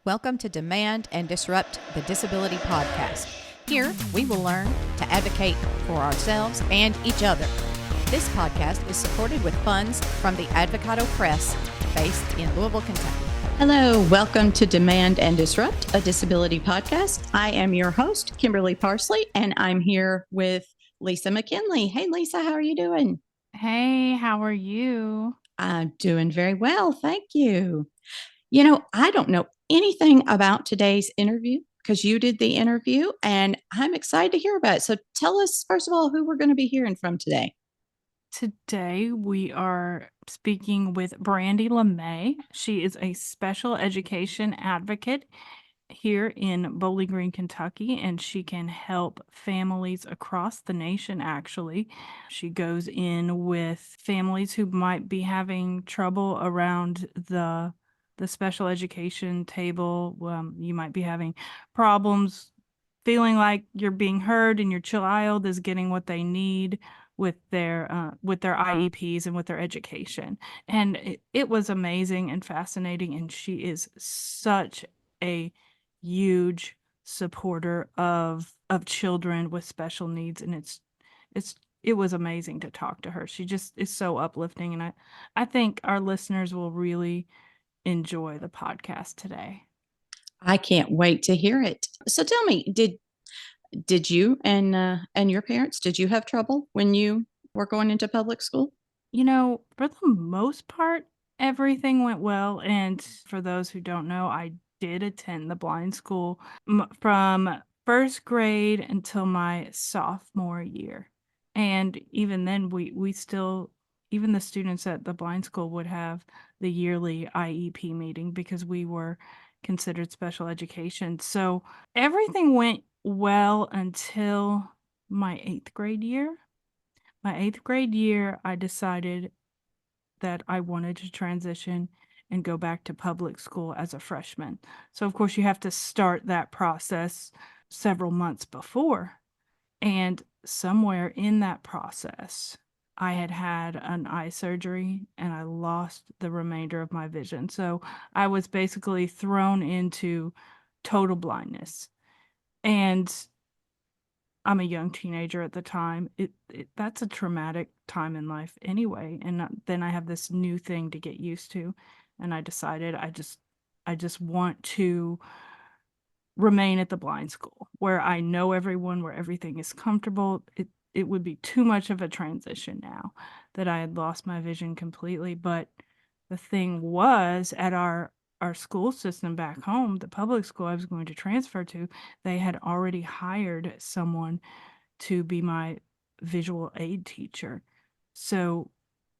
Welcome to Demand and Disrupt, the Disability Podcast. Here, we will learn to advocate for ourselves and each other. This podcast is supported with funds from the Advocado Press, based in Louisville, Kentucky. Hello, welcome to Demand and Disrupt, a disability podcast. I am your host, Kimberly Parsley, and I'm here with Lisa McKinley. Hey, Lisa, how are you doing? Hey, how are you? I'm doing very well, thank you. You know, I don't know anything about today's interview because you did the interview, and I'm excited to hear about it. So tell us, first of all, who we're going to be hearing from today. Today we are speaking with Brandy LeMay. She is a special education advocate here in Bowling Green, Kentucky, and she can help families across the nation, actually. She goes in with families who might be having trouble around the special education table. You might be having problems feeling like you're being heard and your child is getting what they need with their IEPs and with their education. And it was amazing and fascinating, and she is such a huge supporter of children with special needs, and it was amazing to talk to her. She just is so uplifting, and I think our listeners will really enjoy the podcast today. I can't wait to hear it. So tell me, did you and your parents, did you have trouble when you were going into public school? You know, for the most part, everything went well. And for those who don't know, I did attend the blind school from first grade until my sophomore year. And even then, we still, even the students at the blind school would have the yearly IEP meeting because we were considered special education. So everything went well until my 8th grade year. My 8th grade year, I decided that I wanted to transition and go back to public school as a freshman. So, of course, you have to start that process several months before. And somewhere in that process, I had an eye surgery and I lost the remainder of my vision. So I was basically thrown into total blindness. And I'm a young teenager at the time. That's a traumatic time in life anyway. And then I have this new thing to get used to. And I decided I just want to remain at the blind school where I know everyone, where everything is comfortable. It would be too much of a transition now that I had lost my vision completely. But the thing was, at our school system back home, the public school I was going to transfer to, they had already hired someone to be my visual aid teacher. So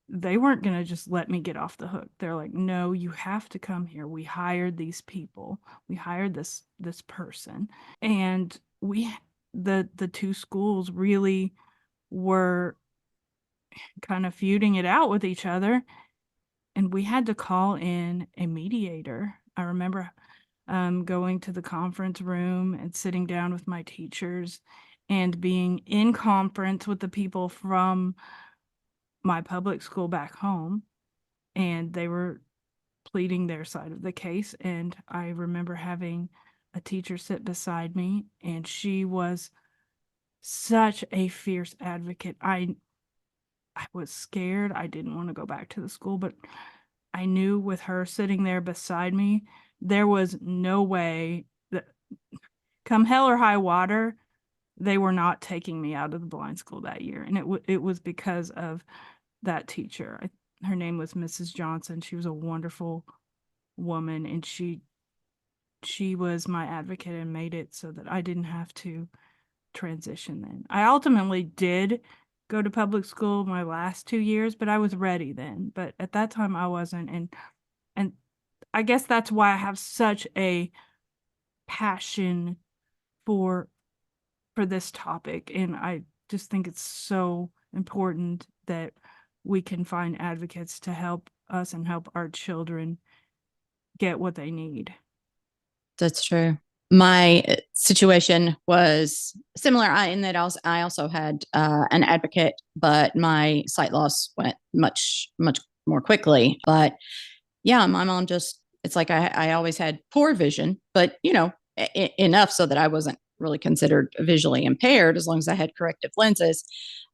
they weren't going to just let me get off the hook. They're like, no, you have to come here. We hired these people. We hired this person. And the two schools really were kind of feuding it out with each other. And we had to call in a mediator. I remember going to the conference room and sitting down with my teachers and being in conference with the people from my public school back home, and they were pleading their side of the case. And I remember having a teacher sit beside me, and she was such a fierce advocate. I was scared. I didn't want to go back to the school, but I knew with her sitting there beside me, there was no way that, come hell or high water, they were not taking me out of the blind school that year. And it was because of that teacher. Her name was Mrs. Johnson. She was a wonderful woman, and she was my advocate and made it so that I didn't have to transition then. I ultimately did go to public school my last 2 years, but I was ready then. But at that time I wasn't. And I guess that's why I have such a passion for this topic. And I just think it's so important that we can find advocates to help us and help our children get what they need. That's true. My situation was similar in that I also had an advocate, but my sight loss went much more quickly. But yeah, my mom just it's like I always had poor vision, but enough so that I wasn't really considered visually impaired as long as I had corrective lenses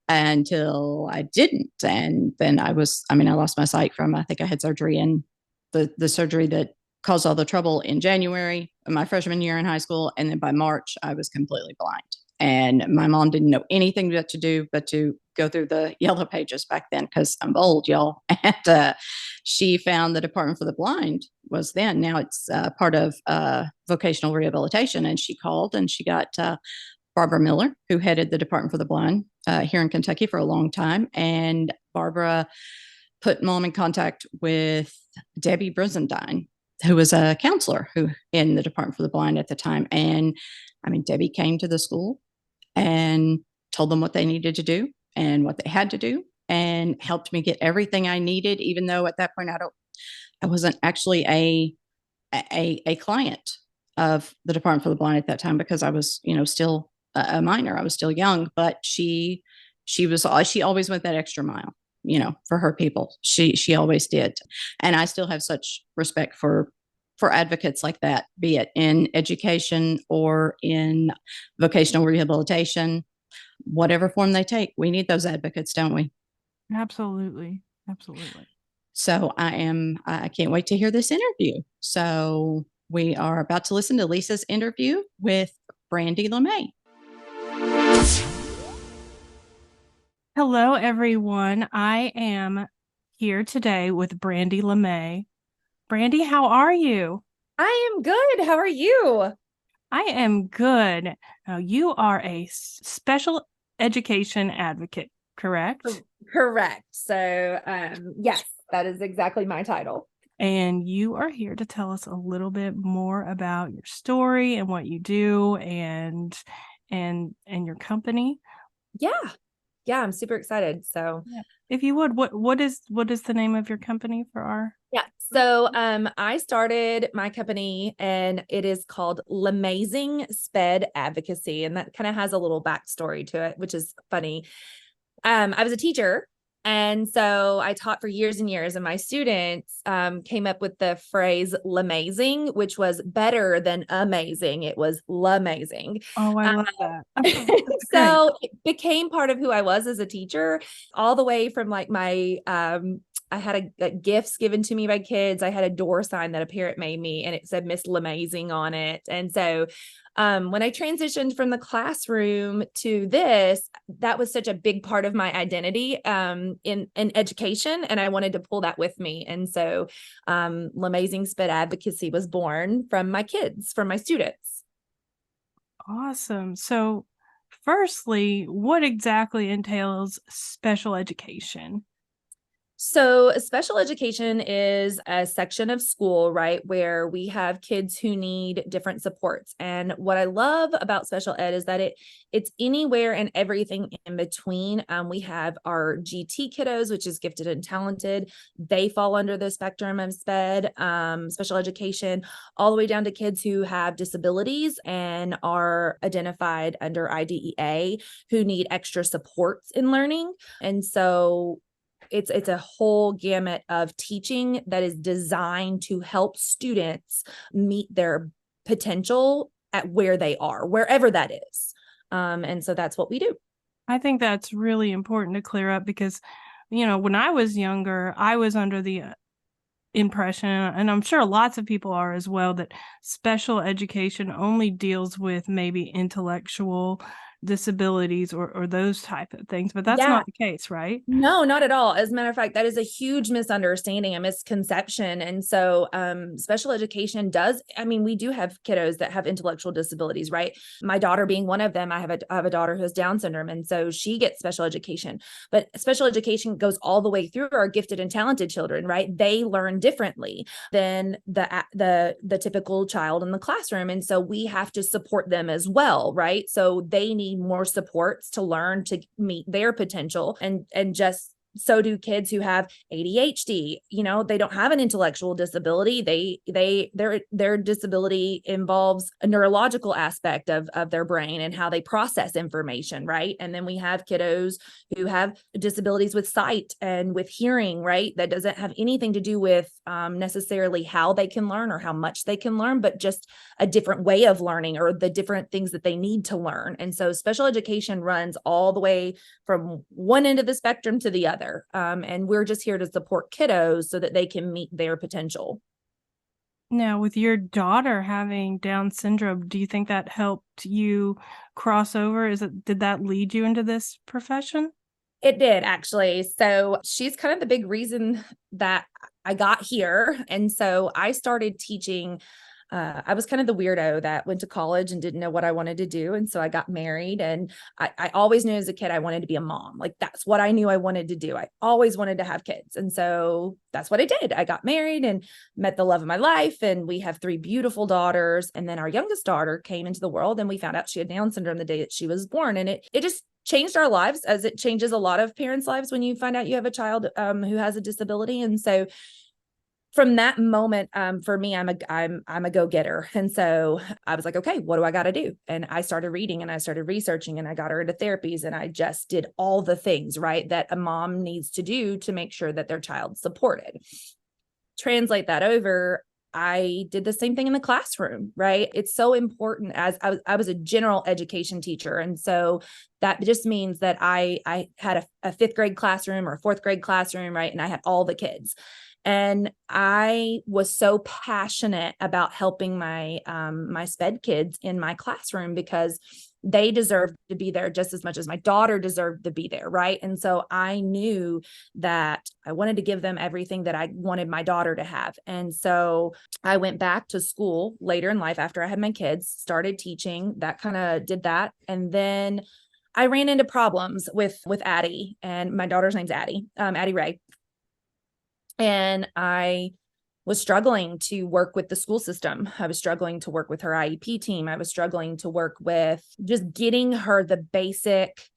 until I didn't. And then I lost my sight from, I think I had surgery, and the surgery that caused all the trouble in January of my freshman year in high school. And then by March, I was completely blind. And my mom didn't know anything but to go through the yellow pages back then, because I'm old, y'all. And she found the Department for the Blind was then. Now it's part of vocational rehabilitation. And she called and she got Barbara Miller, who headed the Department for the Blind here in Kentucky for a long time. And Barbara put Mom in contact with Debbie Brizendine, who was a counselor in the Department for the Blind at the time. And Debbie came to the school and told them what they needed to do and what they had to do, and helped me get everything I needed, even though at that point I wasn't actually a client of the Department for the Blind at that time, because I was, still a minor. I was still young, but she always went that extra mile, for her people. She always did. And I still have such respect for advocates like that, be it in education or in vocational rehabilitation, whatever form they take. We need those advocates, don't we? Absolutely. Absolutely. So I can't wait to hear this interview. So we are about to listen to Lisa's interview with Brandy LeMay. Hello, everyone. I am here today with Brandy LeMay. Brandy, how are you? I am good. How are you? I am good. Now, you are a special education advocate, correct? Correct. So, yes, that is exactly my title. And you are here to tell us a little bit more about your story and what you do and your company. Yeah, I'm super excited. So, if you would, what is the name of your company for our? Yeah. So, I started my company and it is called L'Amazing Sped Advocacy. And that kind of has a little backstory to it, which is funny. I was a teacher. And so I taught for years and years, and my students came up with the phrase L'Amazing, which was better than amazing. It was L'Amazing. Oh, I love that. So it became part of who I was as a teacher, all the way from like my, I had gifts given to me by kids. I had a door sign that a parent made me, and it said Miss L'Amazing on it. And so when I transitioned from the classroom to this, that was such a big part of my identity in education, and I wanted to pull that with me. And so L'Amazing Sped Advocacy was born from my kids, from my students. Awesome. So firstly, what exactly entails special education? So special education is a section of school, right, where we have kids who need different supports. And what I love about special ed is that it's anywhere and everything in between. We have our GT kiddos, which is gifted and talented. They fall under the spectrum of SPED, special education, all the way down to kids who have disabilities and are identified under IDEA, who need extra supports in learning. And so it's a whole gamut of teaching that is designed to help students meet their potential at where they are, wherever that is. And so that's what we do. I think that's really important to clear up because, when I was younger, I was under the impression, and I'm sure lots of people are as well, that special education only deals with maybe intellectual disabilities or those type of things, but that's not the case, right? No, not at all. As a matter of fact, that is a huge misunderstanding, a misconception. And so special education we do have kiddos that have intellectual disabilities, right? My daughter being one of them. I have a daughter who has Down syndrome, and so she gets special education. But special education goes all the way through our gifted and talented children, right? They learn differently than the typical child in the classroom. And so we have to support them as well, right? So they need more supports to learn to meet their potential, and just So do kids who have ADHD. They don't have an intellectual disability. Their disability involves a neurological aspect of their brain and how they process information, right? And then we have kiddos who have disabilities with sight and with hearing, right? That doesn't have anything to do with necessarily how they can learn or how much they can learn, but just a different way of learning or the different things that they need to learn. And so special education runs all the way from one end of the spectrum to the other. And we're just here to support kiddos so that they can meet their potential. Now, with your daughter having Down syndrome, do you think that helped you cross over? Did that lead you into this profession? It did, actually. So she's kind of the big reason that I got here. And so I started teaching. I was kind of the weirdo that went to college and didn't know what I wanted to do. And so I got married, and I always knew as a kid I wanted to be a mom. Like, that's what I knew I wanted to do. I always wanted to have kids. And so that's what I did. I got married and met the love of my life. And we have 3 beautiful daughters. And then our youngest daughter came into the world, and we found out she had Down syndrome the day that she was born. And it just changed our lives, as it changes a lot of parents' lives when you find out you have a child who has a disability. And so from that moment, for me, I'm a go-getter. And so I was like, okay, what do I got to do? And I started reading and I started researching, and I got her into therapies, and I just did all the things, right, that a mom needs to do to make sure that their child's supported. Translate that over. I did the same thing in the classroom, right? It's so important. As I was a general education teacher. And so that just means that I had a 5th grade classroom or a 4th grade classroom, right? And I had all the kids. And I was so passionate about helping my SPED kids in my classroom, because they deserved to be there just as much as my daughter deserved to be there, right? And so I knew that I wanted to give them everything that I wanted my daughter to have. And so I went back to school later in life after I had my kids, started teaching, that kind of did that. And then I ran into problems with Addie, and my daughter's name's Addie, Addie Ray. And I was struggling to work with the school system. I was struggling to work with her IEP team. I was struggling to work with just getting her the basic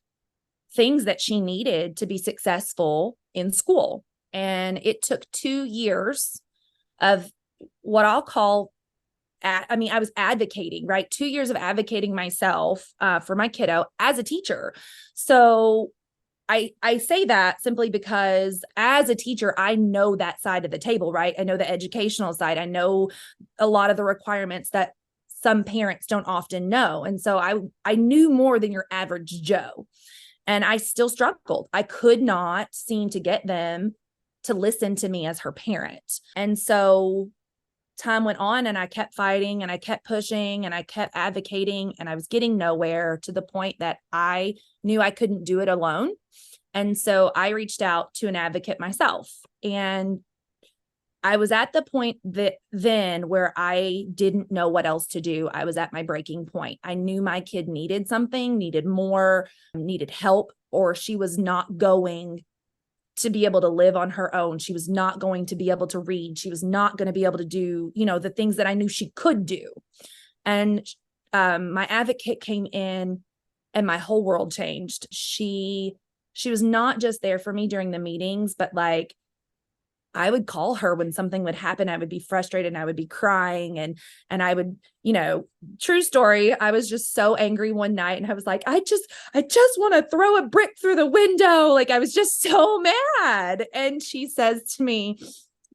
things that she needed to be successful in school. And it took 2 years of what I'll call, I was advocating, right? 2 years of advocating myself for my kiddo as a teacher. So I say that simply because as a teacher, I know that side of the table, right? I know the educational side. I know a lot of the requirements that some parents don't often know. And so I knew more than your average Joe. And I still struggled. I could not seem to get them to listen to me as her parent. And so time went on, and I kept fighting, and I kept pushing, and I kept advocating, and I was getting nowhere, to the point that I knew I couldn't do it alone. And so I reached out to an advocate myself, and I was at the point then where I didn't know what else to do. I was at my breaking point. I knew my kid needed something, needed more, needed help, or she was not going to be able to live on her own. She was not going to be able to read. She was not going to be able to do, the things that I knew she could do. And my advocate came in, and my whole world changed. She was not just there for me during the meetings, but like, I would call her when something would happen. I would be frustrated, and I would be crying, and I would, true story. I was just so angry one night, and I was like, I just want to throw a brick through the window. Like, I was just so mad. And she says to me,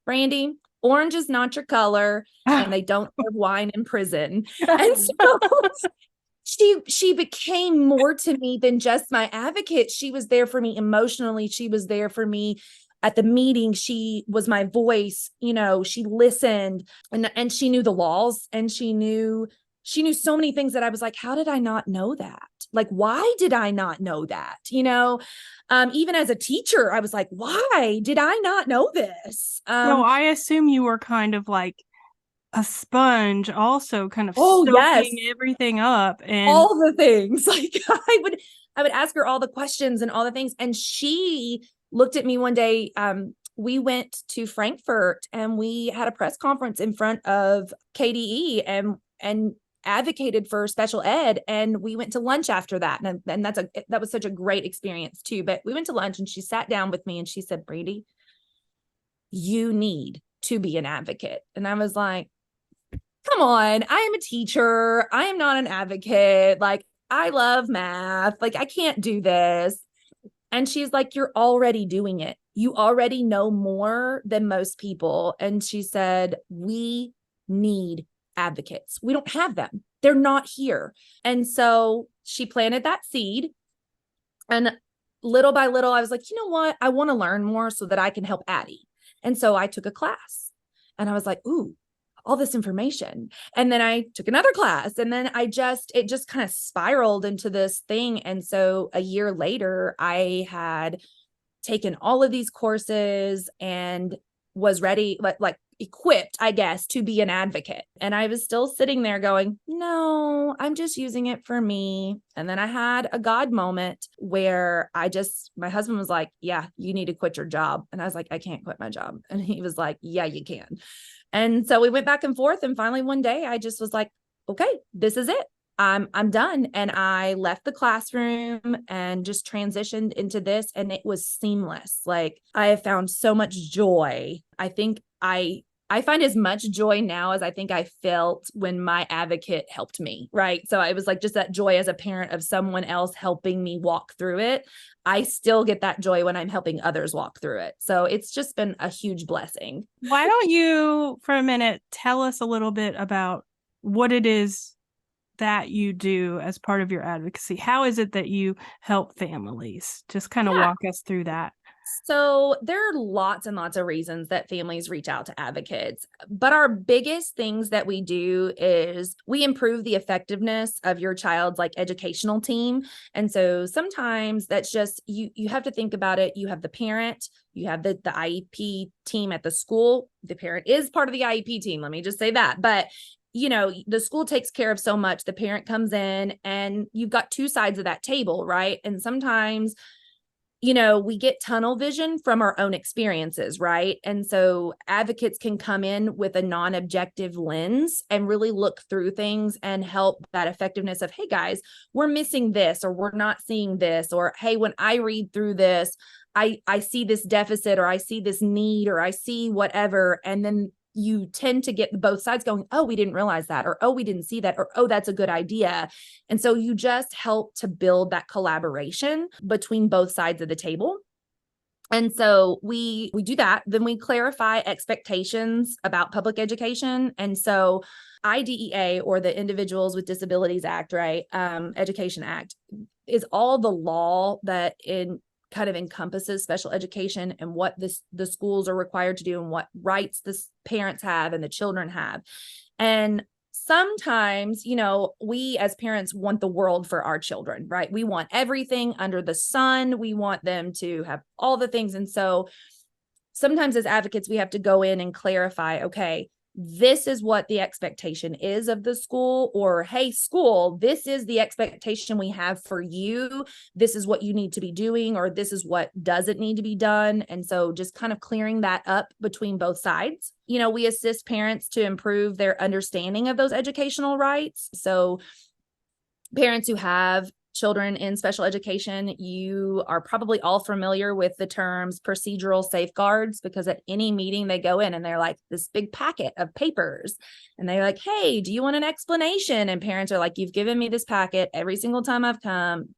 Brandy, orange is not your color, and they don't serve wine in prison. And so she became more to me than just my advocate. She was there for me emotionally. She was there for me at the meeting. She was my voice. She listened, and she knew the laws, and she knew so many things that I was like, how did I not know that? Like, why did I not know that? Even as a teacher, I was like, why did I not know this? So I assume you were kind of like a sponge, also kind of soaking everything up, and all the things. Like, I would ask her all the questions and all the things. And she looked at me one day. We went to Frankfurt, and we had a press conference in front of KDE, and advocated for special ed, and we went to lunch after that. And that was such a great experience too. But we went to lunch and she sat down with me and she said, Brady, you need to be an advocate. And I was like, come on, I am a teacher. I am not an advocate. Like, I love math. Like, I can't do this. And she's like, you're already doing it. You already know more than most people. And she said, we need advocates. We don't have them. They're not here. And so she planted that seed. And little by little, I was like, you know what? I want to learn more so that I can help Addie. And so I took a class and I was like, ooh, all this information. And then I took another class, and then it just kind of spiraled into this thing. And so a year later, I had taken all of these courses and was ready, like equipped, I guess, to be an advocate. And I was still sitting there going, no, I'm just using it for me. And then I had a God moment where my husband was like, yeah, you need to quit your job. And I was like, I can't quit my job. And he was like, yeah, you can. And so we went back and forth. And finally, one day I just was like, okay, this is it. I'm done. And I left the classroom and just transitioned into this. And it was seamless. Like, I have found so much joy. I think I find as much joy now as I think I felt when my advocate helped me. Right. So it was like just that joy as a parent of someone else helping me walk through it. I still get that joy when I'm helping others walk through it. So it's just been a huge blessing. Why don't you, for a minute, tell us a little bit about what it is that you do as part of your advocacy? How is it that you help families? Just kind of walk us through that. So there are lots and lots of reasons that families reach out to advocates, but our biggest things that we do is we improve the effectiveness of your child's like educational team. And so sometimes that's just, you have to think about it. You have the parent, you have the IEP team at the school. The parent is part of the IEP team. Let me just say that. But the school takes care of so much. The parent comes in and you've got two sides of that table, right? And sometimes we get tunnel vision from our own experiences, right? And so advocates can come in with a non-objective lens and really look through things and help that effectiveness of, hey guys, we're missing this, or we're not seeing this, or hey, when I read through this, I see this deficit, or I see this need, or I see whatever. And then you tend to get both sides going, oh, we didn't realize that, or, oh, we didn't see that, or, oh, that's a good idea. And so you just help to build that collaboration between both sides of the table. And so we do that. Then we clarify expectations about public education. And so IDEA, or the Individuals with Disabilities Act, right? Education Act, is all the law that kind of encompasses special education and what the schools are required to do and what rights the parents have and the children have. And sometimes, we as parents want the world for our children, right? We want everything under the sun. We want them to have all the things. And so sometimes as advocates, we have to go in and clarify, okay, this is what the expectation is of the school, or, hey, school, this is the expectation we have for you. This is what you need to be doing, or this is what doesn't need to be done. And so just kind of clearing that up between both sides. We assist parents to improve their understanding of those educational rights. So parents who have children in special education, you are probably all familiar with the terms procedural safeguards, because at any meeting they go in and they're like this big packet of papers and they're like, hey, do you want an explanation? And parents are like, you've given me this packet every single time I've come,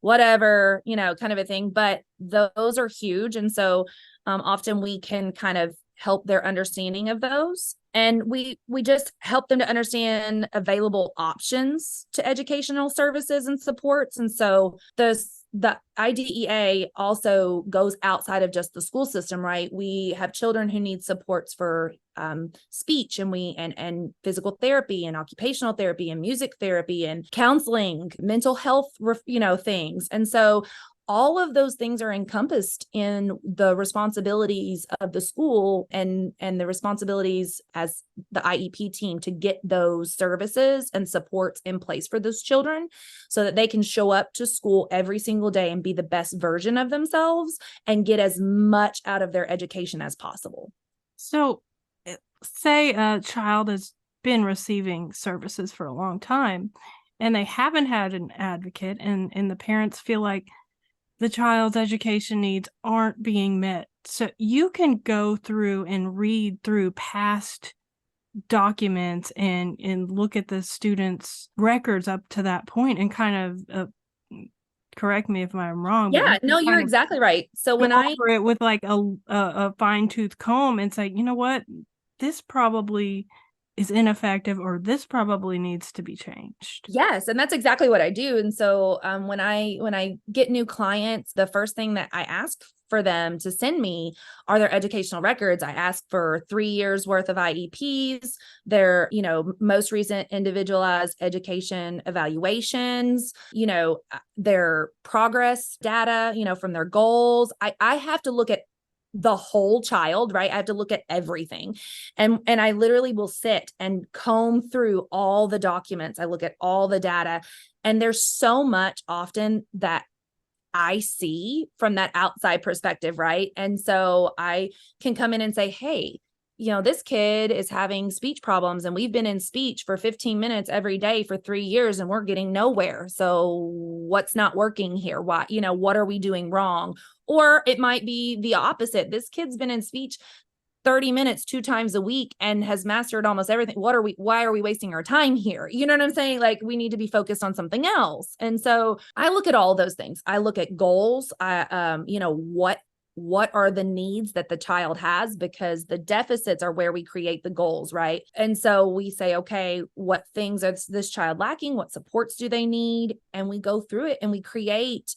whatever, kind of a thing. But those are huge. And so often we can kind of help their understanding of those. And we just help them to understand available options to educational services and supports. And so the IDEA also goes outside of just the school system, right? We have children who need supports for speech and physical therapy and occupational therapy and music therapy and counseling, mental health, things. And so all of those things are encompassed in the responsibilities of the school and the responsibilities as the IEP team to get those services and supports in place for those children so that they can show up to school every single day and be the best version of themselves and get as much out of their education as possible. So say a child is been receiving services for a long time and they haven't had an advocate, and the parents feel like the child's education needs aren't being met. So you can go through and read through past documents and look at the student's records up to that point and kind of correct me if I'm wrong. Yeah, but no, you're exactly right. So when go I over it with like a fine-tooth comb and say, you know what, this probably is ineffective, or this probably needs to be changed. Yes, and that's exactly what I do. And so when I get new clients, the first thing that I ask for them to send me are their educational records. I ask for 3 years worth of IEPs, their, most recent individualized education evaluations, their progress data, from their goals. I have to look at the whole child, right? I have to look at everything. And I literally will sit and comb through all the documents. I look at all the data, and there's so much often that I see from that outside perspective, right? And so I can come in and say, hey, this kid is having speech problems, and we've been in speech for 15 minutes every day for 3 years and we're getting nowhere. So what's not working here? Why, what are we doing wrong? Or it might be the opposite. This kid's been in speech 30 minutes 2 times a week and has mastered almost everything. Why are we wasting our time here? You know what I'm saying? Like, we need to be focused on something else. And so I look at all those things. I look at goals. What are the needs that the child has, because the deficits are where we create the goals, right? And so we say, okay, what things is this child lacking? What supports do they need? And we go through it and we create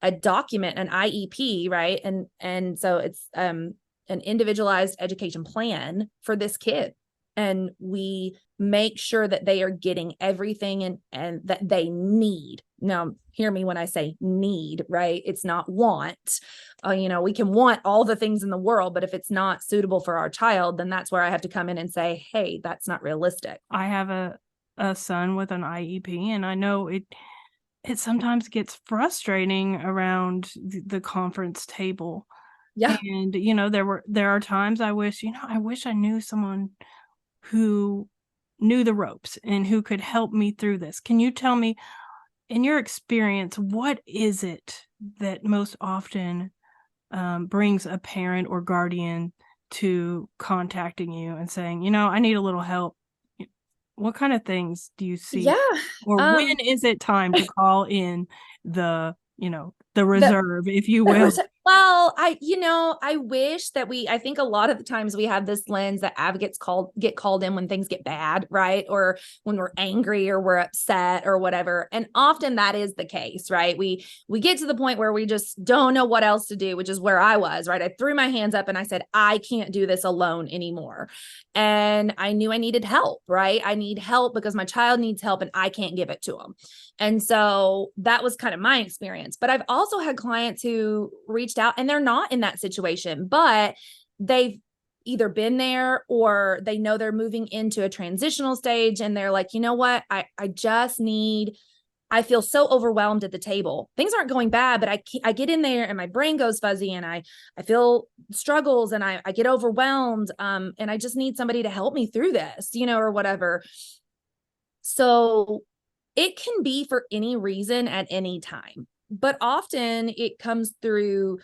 a document, an IEP, right? And so it's an individualized education plan for this kid. And we make sure that they are getting everything and that they need. Now, hear me when I say need, right? It's not want. We can want all the things in the world, but if it's not suitable for our child, then that's where I have to come in and say, hey, that's not realistic. I have a son with an IEP, and I know it sometimes gets frustrating around the conference table. Yeah. And, there are times I wish I knew someone who knew the ropes and who could help me through this. Can you tell me, in your experience, what is it that most often brings a parent or guardian to contacting you and saying, I need a little help? What kind of things do you see? Yeah. Or when is it time to call in the reserve, if you will? Well, I wish that I think a lot of the times we have this lens that advocates get called in when things get bad, right? Or when we're angry or we're upset or whatever. And often that is the case, right? We get to the point where we just don't know what else to do, which is where I was, right? I threw my hands up and I said, I can't do this alone anymore. And I knew I needed help, right? I need help because my child needs help and I can't give it to them. And so that was kind of my experience. But I've also had clients who reached out and they're not in that situation, but they've either been there or they know they're moving into a transitional stage. And they're like, you know what? I feel so overwhelmed at the table. Things aren't going bad, but I get in there and my brain goes fuzzy and I feel struggles and I get overwhelmed. And I just need somebody to help me through this, or whatever. So it can be for any reason at any time, but often it comes through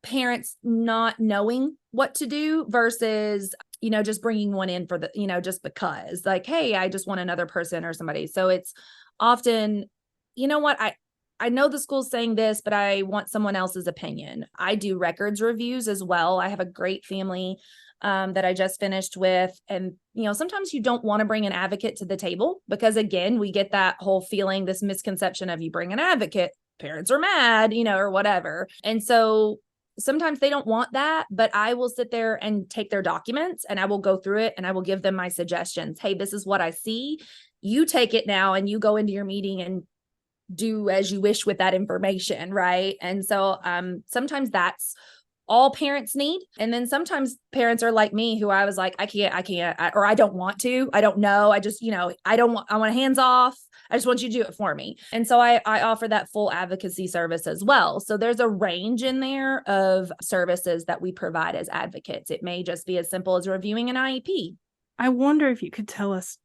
parents not knowing what to do versus, just bringing one in for just because, like, hey, I just want another person or somebody. So it's often, I know the school's saying this, but I want someone else's opinion. I do records reviews as well. I have a great family that I just finished with. And, sometimes you don't want to bring an advocate to the table because, again, we get that whole feeling, this misconception of you bring an advocate, parents are mad, or whatever. And so sometimes they don't want that, but I will sit there and take their documents and I will go through it and I will give them my suggestions. Hey, this is what I see. You take it now and you go into your meeting and do as you wish with that information. Right. And so sometimes that's all parents need. And then sometimes parents are like me, who I was like, I can't, or I don't want to, I don't know. I just, I want hands off. I just want you to do it for me. And so I offer that full advocacy service as well. So there's a range in there of services that we provide as advocates. It may just be as simple as reviewing an IEP. I wonder if you could tell us,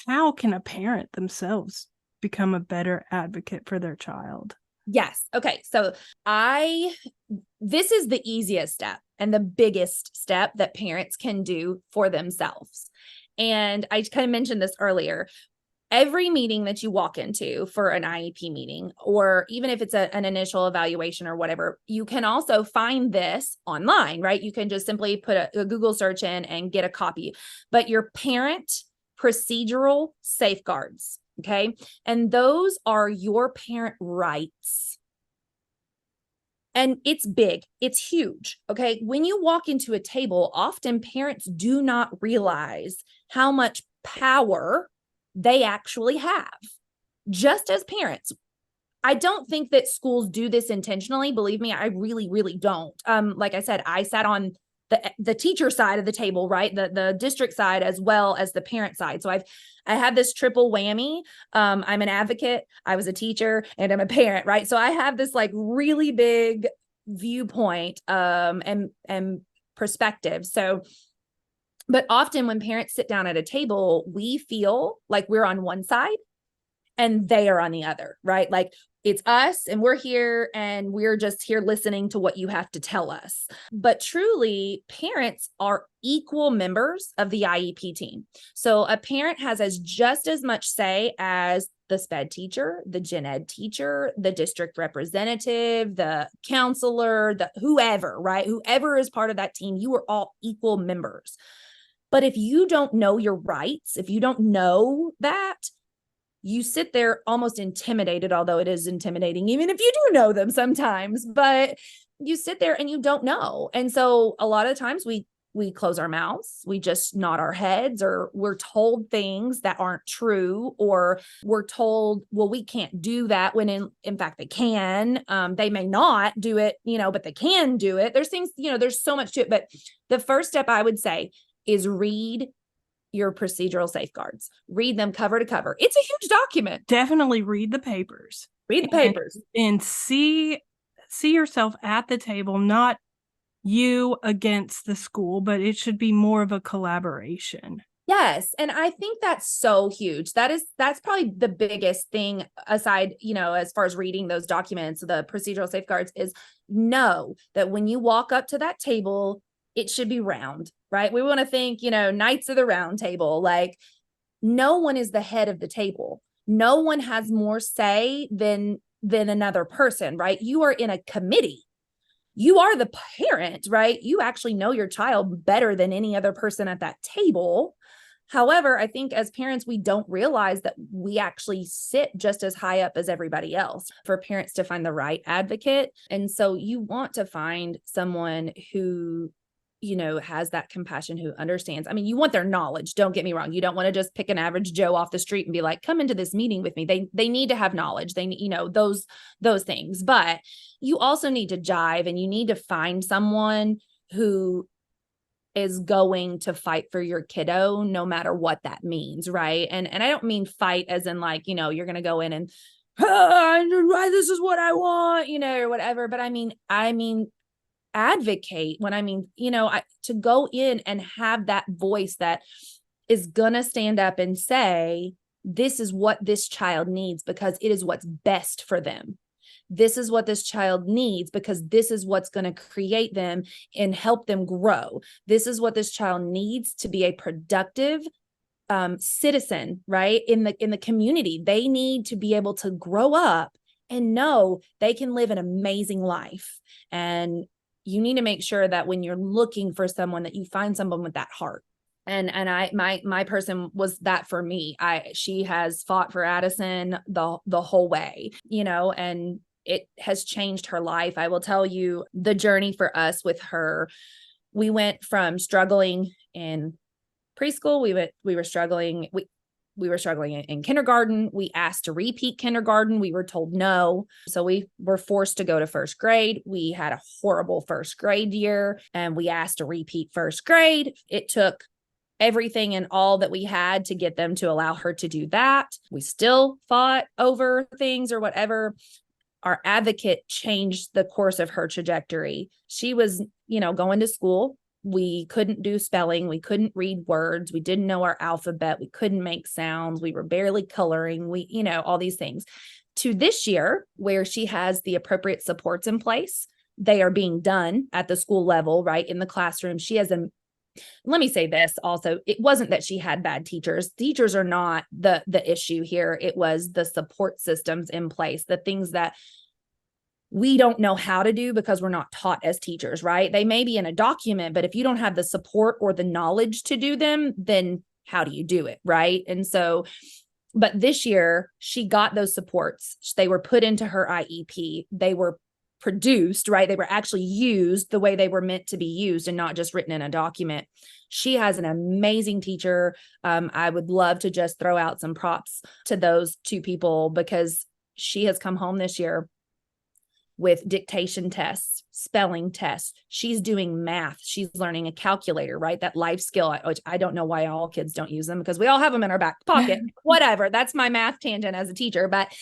how can a parent themselves become a better advocate for their child? Yes. Okay. So this is the easiest step and the biggest step that parents can do for themselves. And I kind of mentioned this earlier. Every meeting that you walk into for an IEP meeting, or even if it's an initial evaluation or whatever, you can also find this online, right? You can just simply put a Google search in and get a copy. But your parent procedural safeguards, okay? And those are your parent rights. And it's big, it's huge, okay? When you walk into a table, often parents do not realize how much power they actually have. Just as parents, I don't think that schools do this intentionally. Believe me, I really, really don't. Like I said, I sat on the teacher side of the table, right? The district side as well as the parent side. So I have this triple whammy. I'm an advocate, I was a teacher, and I'm a parent, right? So I have this like really big viewpoint and perspective. So but often when parents sit down at a table, we feel like we're on one side and they are on the other, right? Like it's us and we're here and we're just here listening to what you have to tell us. But truly, parents are equal members of the IEP team. So a parent has just as much say as the SPED teacher, the gen ed teacher, the district representative, the counselor, the whoever, right? Whoever is part of that team, you are all equal members. But if you don't know your rights, if you don't know that, you sit there almost intimidated, although it is intimidating, even if you do know them sometimes, but you sit there and you don't know. And so a lot of times we close our mouths, we just nod our heads, or we're told things that aren't true, or we're told, well, we can't do that when in fact they can. They may not do it, but they can do it. There's things, there's so much to it. But the first step I would say is read your procedural safeguards. Read them cover to cover. It's a huge document. Definitely read the papers. Read the papers. And see yourself at the table, not you against the school, but it should be more of a collaboration. Yes. And I think that's so huge. That's probably the biggest thing aside, as far as reading those documents, the procedural safeguards, is know that when you walk up to that table, it should be round, right? We want to think, Knights of the Round Table, like no one is the head of the table. No one has more say than another person, right? You are in a committee. You are the parent, right? You actually know your child better than any other person at that table. However, I think as parents, we don't realize that we actually sit just as high up as everybody else for parents to find the right advocate. And so you want to find someone who has that compassion, who understands. I mean, you want their knowledge. Don't get me wrong. You don't want to just pick an average Joe off the street and be like, come into this meeting with me. They need to have knowledge. They need, those things, but you also need to jive, and you need to find someone who is going to fight for your kiddo, no matter what that means. Right. And I don't mean fight as in like, you're going to go in and, this is what I want, or whatever. But I mean, advocate when to go in and have that voice that is gonna stand up and say, this is what this child needs because it is what's best for them. This is what this child needs because this is what's going to create them and help them grow. This is what this child needs to be a productive citizen, right? In the community. They need to be able to grow up and know they can live an amazing life. And you need to make sure that when you're looking for someone, that you find someone with that heart. And my person was that for me. She has fought for Addison the whole way, and it has changed her life. I will tell you the journey for us with her. We went from struggling in preschool. We were struggling. We were struggling in kindergarten. We asked to repeat kindergarten. We were told no. So we were forced to go to first grade. We had a horrible first grade year, and we asked to repeat first grade. It took everything and all that we had to get them to allow her to do that. We still fought over things or whatever. Our advocate changed the course of her trajectory. She was, going to school We couldn't do spelling. We couldn't read words. We didn't know our alphabet. We couldn't make sounds. We were barely coloring. All these things. To this year, where she has the appropriate supports in place, they are being done at the school level, right? In the classroom. Let me say this also, it wasn't that she had bad teachers. Teachers are not the issue here. It was the support systems in place, the things that we don't know how to do because we're not taught as teachers, right? They may be in a document, but if you don't have the support or the knowledge to do them, then how do you do it, right? And so, but this year she got those supports. They were put into her IEP. They were produced, right? They were actually used the way they were meant to be used and not just written in a document. She has an amazing teacher. I would love to just throw out some props to those two people because she has come home this year with dictation tests, spelling tests. She's doing math. She's learning a calculator, right? That life skill, which I don't know why all kids don't use them because we all have them in our back pocket. Whatever. That's my math tangent as a teacher. But,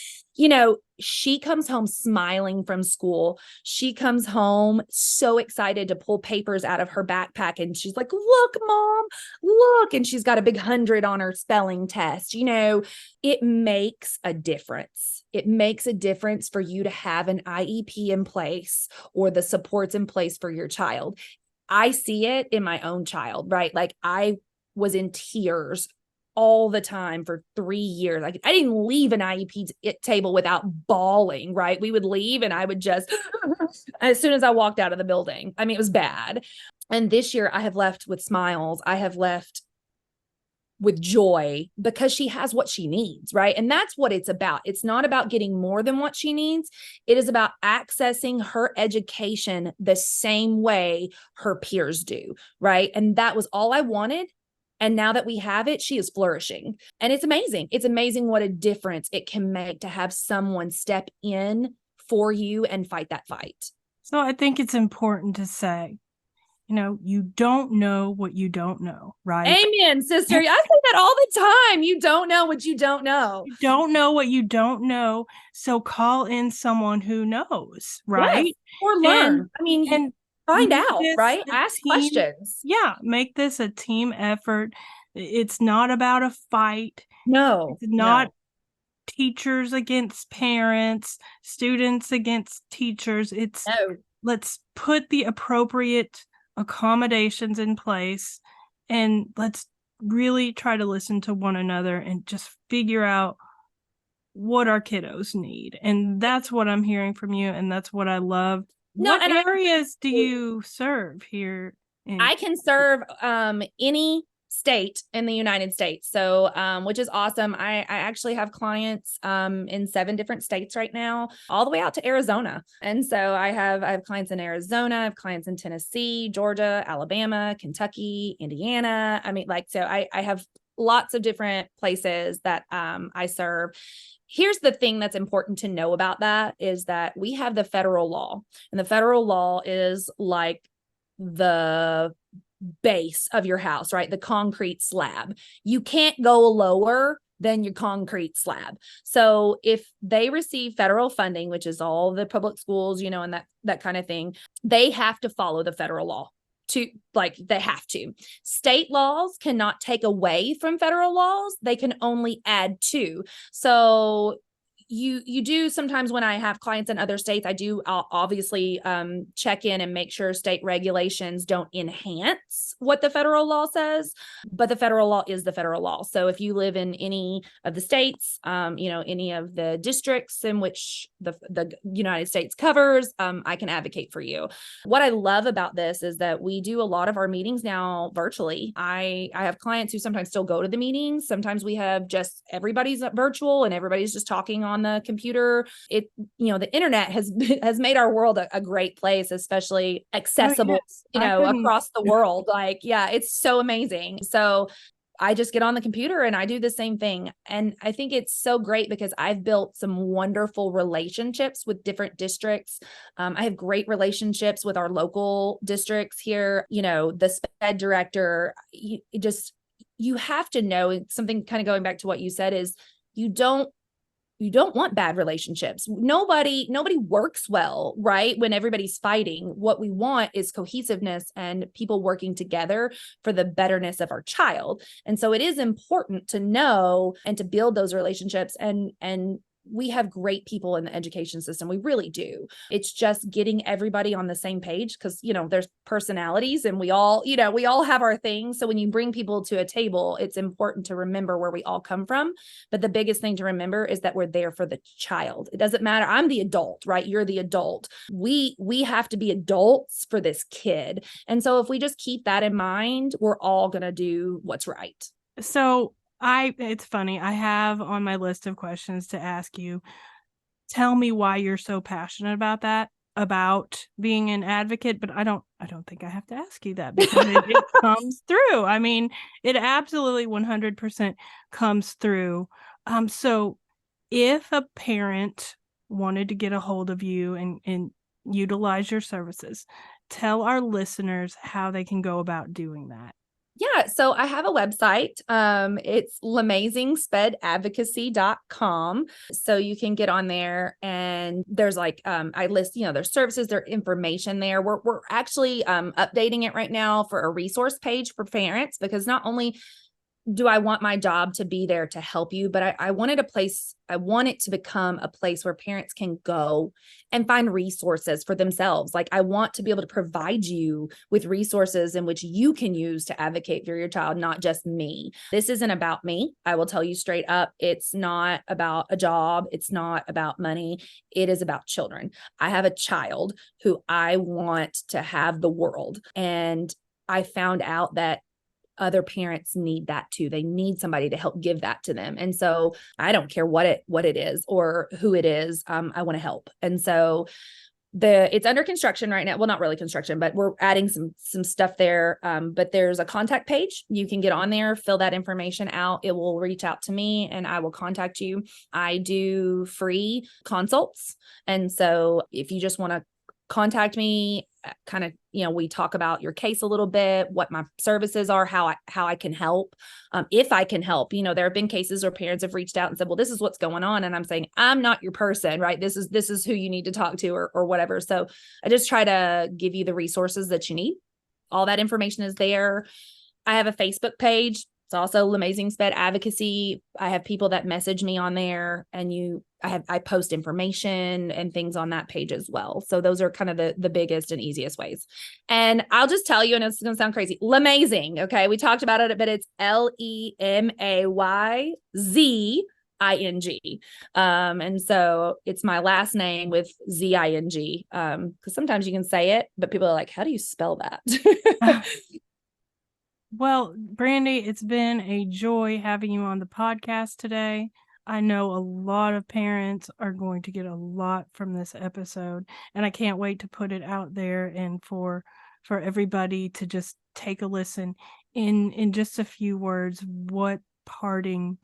she comes home smiling from school. She comes home so excited to pull papers out of her backpack. And she's like, look, Mom, look. And she's got a big 100 on her spelling test. It makes a difference. It makes a difference for you to have an IEP in place or the supports in place for your child. I see it in my own child, right? Like I was in tears all the time for 3 years. I didn't leave an IEP table without bawling, right? We would leave and I would just, as soon as I walked out of the building, it was bad. And this year I have left with smiles. I have left with joy because she has what she needs, right? And that's what it's about. It's not about getting more than what she needs. It is about accessing her education the same way her peers do, right? And that was all I wanted. And now that we have it, she is flourishing. And it's amazing. It's amazing what a difference it can make to have someone step in for you and fight that fight. So I think it's important to say, you don't know what you don't know, right? Amen, sister. I say that all the time. You don't know what you don't know. You don't know what you don't know. So call in someone who knows, right? Yes, or learn. And find out, right? Ask questions. Yeah. Make this a team effort. It's not about a fight. No. It's not teachers against parents, students against teachers. It's let's put the appropriate accommodations in place and let's really try to listen to one another and just figure out what our kiddos need. And that's what I'm hearing from you. And that's what I love. What areas do you serve here? I can serve any state in the United States. So, which is awesome. I actually have clients in 7 different states right now, all the way out to Arizona. And so I have clients in Arizona, I have clients in Tennessee, Georgia, Alabama, Kentucky, Indiana. So I have lots of different places that I serve. Here's the thing that's important to know about that is that we have the federal law, and the federal law is like the base of your house, right? The concrete slab. You can't go lower than your concrete slab. So if they receive federal funding, which is all the public schools, and that kind of thing, they have to follow the federal law. They have to. State laws cannot take away from federal laws. They can only add to. So you do sometimes when I have clients in other states, I'll obviously check in and make sure state regulations don't enhance what the federal law says, but the federal law is the federal law. So if you live in any of the states, any of the districts in which the United States covers, I can advocate for you. What I love about this is that we do a lot of our meetings now virtually. I have clients who sometimes still go to the meetings. Sometimes we have just everybody's virtual and everybody's just talking on the computer. The internet has made our world a great place, especially accessible, across the world. It's so amazing. So I just get on the computer and I do the same thing. And I think it's so great because I've built some wonderful relationships with different districts. I have great relationships with our local districts here. The SPED director, you have to know something, kind of going back to what you said, is you don't you don't want bad relationships. Nobody works well, right? When everybody's fighting. What we want is cohesiveness and people working together for the betterness of our child. And so it is important to know and to build those relationships, and we have great people in the education system. We really do. It's just getting everybody on the same page, because, there's personalities and we all have our things. So when you bring people to a table, it's important to remember where we all come from. But the biggest thing to remember is that we're there for the child. It doesn't matter. I'm the adult, right? You're the adult. We have to be adults for this kid. And so if we just keep that in mind, we're all going to do what's right. So it's funny. I have on my list of questions to ask you, tell me why you're so passionate about being an advocate, but I don't think I have to ask you that, because it comes through. I mean, it absolutely 100% comes through. So if a parent wanted to get a hold of you and utilize your services, tell our listeners how they can go about doing that. Yeah. So I have a website. It's lamazingspedadvocacy.com. So you can get on there, and there's I list, there's services, there's information there. We're actually updating it right now for a resource page for parents, because not only do I want my job to be there to help you, but I want it to become a place where parents can go and find resources for themselves. Like, I want to be able to provide you with resources in which you can use to advocate for your child, not just me. This isn't about me. I will tell you straight up. It's not about a job. It's not about money. It is about children. I have a child who I want to have the world. And I found out that other parents need that too. They need somebody to help give that to them. And so I don't care what it is or who it is. I want to help. And so it's under construction right now. Well, not really construction, but we're adding some stuff there. But there's a contact page. You can get on there, fill that information out. It will reach out to me and I will contact you. I do free consults. And so if you just want to contact me, kind of, we talk about your case a little bit, what my services are, how I can help. If I can help, there have been cases where parents have reached out and said, well, this is what's going on. And I'm saying, I'm not your person, right? This is who you need to talk to or whatever. So I just try to give you the resources that you need. All that information is there. I have a Facebook page. It's also Lamazing Sped Advocacy. I have people that message me on there, and I post information and things on that page as well. So those are kind of the biggest and easiest ways. And I'll just tell you, and it's going to sound crazy, Lamazing. Okay. We talked about it, but it's LEMAYZING. And so it's my last name with ZING. Because sometimes you can say it, but people are like, how do you spell that? Well, Brandy, it's been a joy having you on the podcast today. I know a lot of parents are going to get a lot from this episode, and I can't wait to put it out there and for everybody to just take a listen. In just a few words, what parting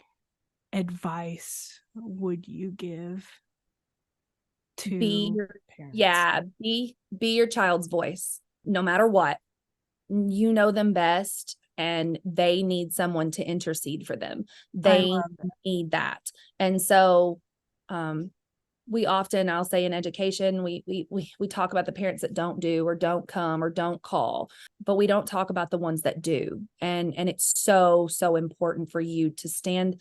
advice would you give to parents? Yeah, be your child's voice, no matter what. You know them best, and they need someone to intercede for them. They need that. And so we often, I'll say in education, we talk about the parents that don't do or don't come or don't call, but we don't talk about the ones that do. And it's so important for you to stand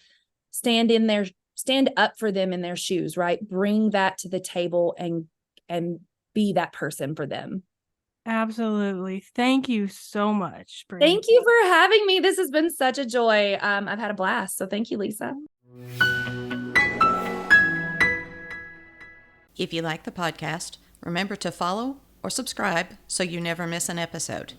up for them in their shoes, right? Bring that to the table and be that person for them. Absolutely. Thank you so much, Brandy. Thank you for having me. This has been such a joy. I've had a blast. So thank you, Lisa. If you like the podcast, remember to follow or subscribe so you never miss an episode.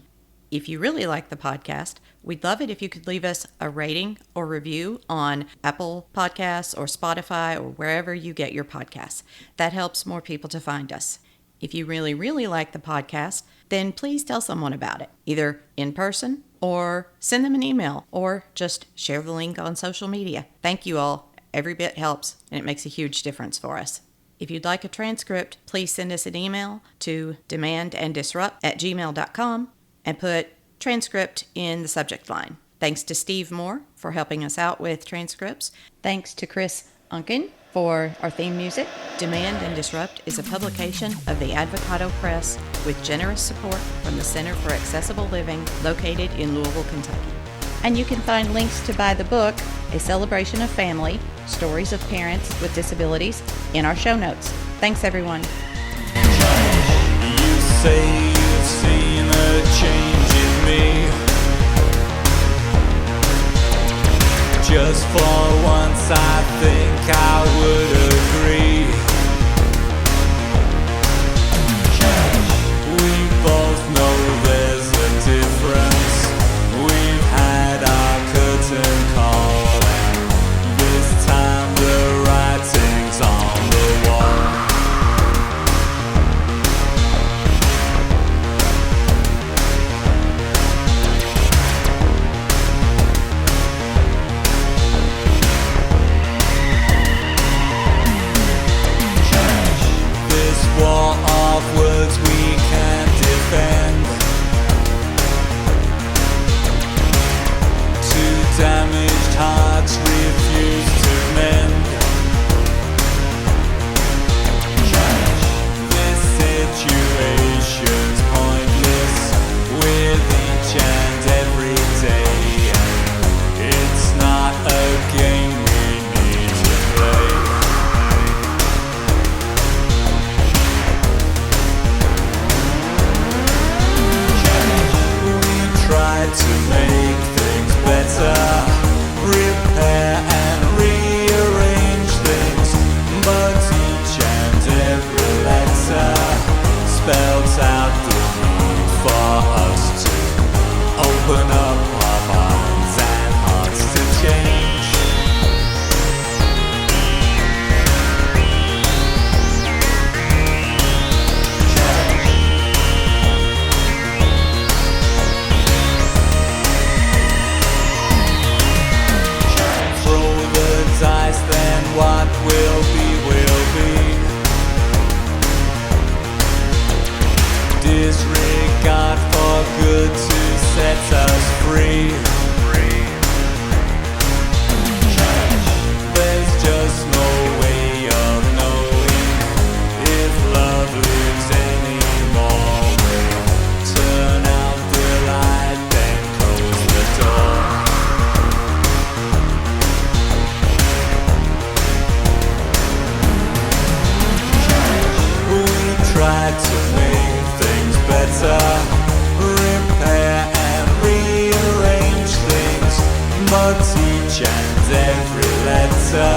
If you really like the podcast, we'd love it if you could leave us a rating or review on Apple Podcasts or Spotify or wherever you get your podcasts. That helps more people to find us. If you really, really like the podcast, then please tell someone about it, either in person or send them an email or just share the link on social media. Thank you all. Every bit helps, and it makes a huge difference for us. If you'd like a transcript, please send us an email to demandanddisrupt@gmail.com and put transcript in the subject line. Thanks to Steve Moore for helping us out with transcripts. Thanks to Chris Unkin For our theme music, Demand and Disrupt is a publication of the Advocado Press with generous support from the Center for Accessible Living located in Louisville, Kentucky. And you can find links to buy the book, A Celebration of Family, Stories of Parents with Disabilities, in our show notes. Thanks, everyone. You say you've seen a change in me. Just for once I think I would agree. We both know there's a difference. We've had our curtain call, and this time the writing's on the wall. War of words we can't defend. Two damaged hearts refuse to mend. This situation's pointless with each and every day. It's not a game we need to play. Try to make things better, repair and rearrange things, but each and every letter spells out the need for us to open up our minds and hearts to change. Dice, then what will be. Disregard for good to set us free. There's just no way of knowing if love lives anymore. We'll turn out the light, then close the door. Try to make things better, repair and rearrange things, but each and every letter